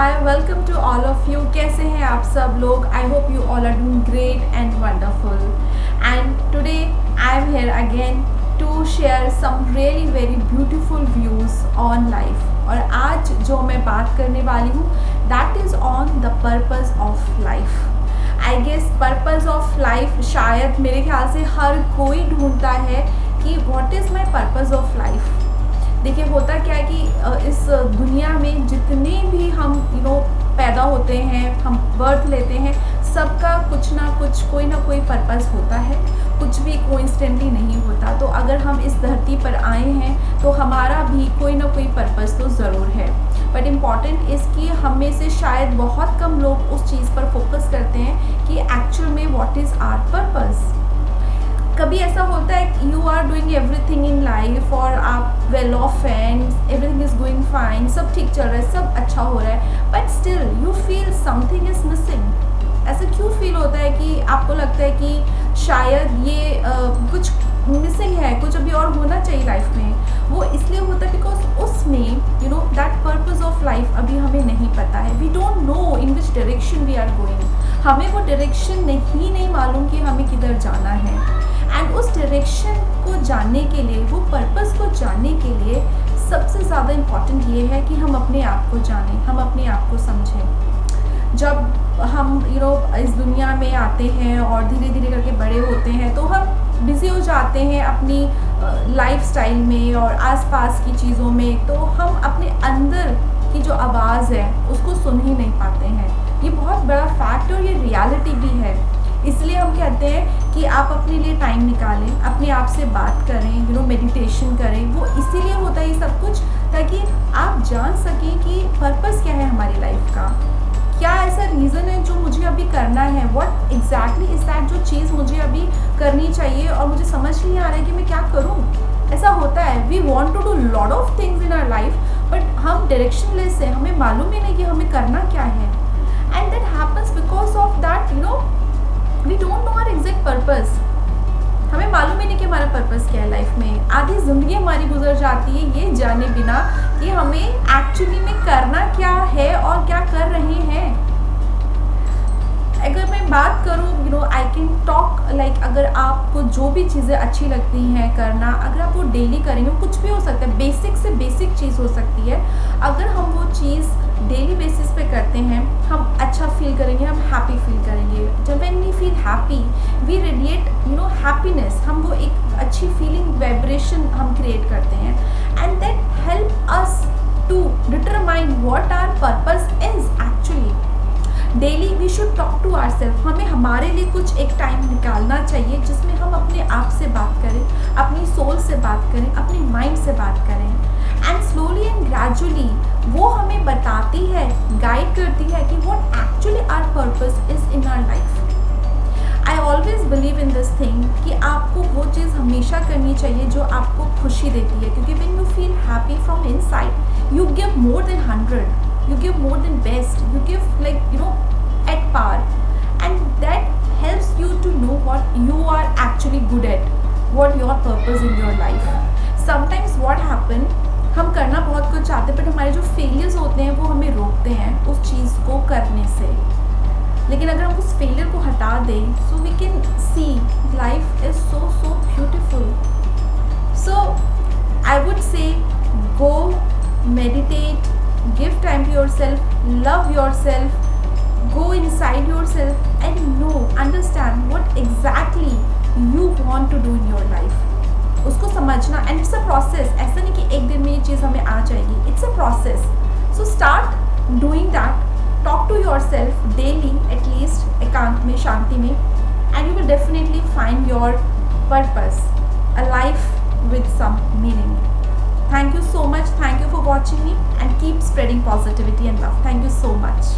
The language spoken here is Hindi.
Hi welcome to all of you. कैसे हैं आप सब लोग? I hope you all are doing great and wonderful and today I am here again to share some really very beautiful views on life. और आज जो मैं बात करने वाली हूँ that is on the purpose of life. I guess purpose of life शायद मेरे ख्याल से हर कोई ढूंढता है कि what is my purpose of life. देखिए होता क्या है कि इस दुनिया में जितने भी हम पैदा होते हैं, हम बर्थ लेते हैं, सबका कुछ ना कुछ कोई ना कोई पर्पस होता है, कुछ भी कोइंसिडेंटली नहीं होता। तो अगर हम इस धरती पर आए हैं तो हमारा भी कोई ना कोई पर्पस तो ज़रूर है। बट इम्पॉर्टेंट इज़ कि हम में से शायद बहुत कम लोग उस चीज़ पर फोकस करते हैं कि एक्चुअल में व्हाट इज़ आवर पर्पस। कभी ऐसा होता है कि you are doing everything in life और आप well off and everything is going fine, सब ठीक चल रहा है, सब अच्छा हो रहा है, but still you feel something is missing. ऐसा क्यों फील होता है कि आपको लगता है कि शायद ये कुछ मिसिंग है, कुछ अभी और होना चाहिए लाइफ में? वो इसलिए होता है बिकॉज उसमें दैट पर्पज़ ऑफ लाइफ अभी हमें नहीं पता है। We don't know in which direction we are going. हमें वो डायरेक्शन नहीं मालूम कि हमें किधर जाना है। एंड उस डायरेक्शन को जानने के लिए, वो पर्पस को जानने के लिए सबसे ज़्यादा इम्पॉर्टेंट ये है कि हम अपने आप को जानें, हम अपने आप को समझें। जब हम इस दुनिया में आते हैं और धीरे धीरे करके बड़े होते हैं तो हम बिज़ी हो जाते हैं अपनी लाइफस्टाइल में और आसपास की चीज़ों में, तो हम अपने अंदर की जो आवाज़ है उसको सुन ही नहीं पाते हैं। ये बहुत बड़ा फैक्ट और ये रियलिटी भी है। इसलिए हम कहते हैं कि आप अपने लिए टाइम निकालें, अपने आप से बात करें, मेडिटेशन करें। वो इसीलिए होता है ये सब कुछ, ताकि आप जान सकें कि पर्पस क्या है हमारी लाइफ का, क्या ऐसा रीज़न है जो मुझे अभी करना है, व्हाट एग्जैक्टली इज़ दैट जो चीज़ मुझे अभी करनी चाहिए और मुझे समझ नहीं आ रहा है कि मैं क्या करूँ। ऐसा होता है, we want to do lot of things in our life but हम डायरेक्शनलेस है, हमें मालूम ही नहीं कि हमें करना क्या है। And that happens because of that we don't know our exact purpose. हमें मालूम ही नहीं कि हमारा पर्पस क्या है लाइफ में। आधी ज़िंदगी हमारी गुजर जाती है ये जाने बिना कि हमें एक्चुअली में करना क्या है और क्या कर रहे हैं। अगर मैं बात करूँ आई कैन टॉक लाइक, अगर आपको जो भी चीज़ें अच्छी लगती हैं करना, अगर आप वो डेली करेंगे, कुछ भी हो सकता है, बेसिक से बेसिक चीज़ हो सकती है, अगर हम वो चीज़ डेली बेसिस पे करते हैं हम अच्छा फील करेंगे, हम हैप्पी फील करेंगे। जब when we feel happy we radiate happiness, हम वो एक अच्छी फीलिंग वाइब्रेशन हम क्रिएट करते हैं and that help us to determine what our purpose is actually. Daily we should talk to ourself. हमें हमारे लिए कुछ एक टाइम निकालना चाहिए जिसमें हम अपने आप से बात करें, अपनी सोल से बात करें, अपने माइंड से बात करें। एंड स्लोली एंड ग्रेजुअली वो हमें बताती है, गाइड करती है कि what actually our purpose is in our life. I always believe in this thing कि आपको वो चीज़ हमेशा करनी चाहिए जो आपको खुशी देती है, क्योंकि when you feel happy from inside you give more than 100, you give more than best, you give at par, and that helps you to know what you are actually good at, what your purpose in your life. Sometimes what happen, हम करना बहुत कुछ चाहते हैं बट हमारे जो फेलियर्स होते हैं वो हमें रोकते हैं उस चीज़ को करने से। लेकिन अगर हम उस फेलियर को हटा दें so we can see life is so beautiful. So I would say go meditate, give time to yourself, love yourself, go inside yourself and know, understand what exactly you want to do in your life. उसको समझना, and it's a process. ऐसा नहीं कि एक दिन में ये चीज़ हमें आ जाएगी, it's a process. So start doing that, talk to yourself daily at least, एकांत में, शांति में, and you will definitely find your purpose, a life with some meaning. Thank you so much. Thank you for watching me and keep spreading positivity and love. Thank you so much.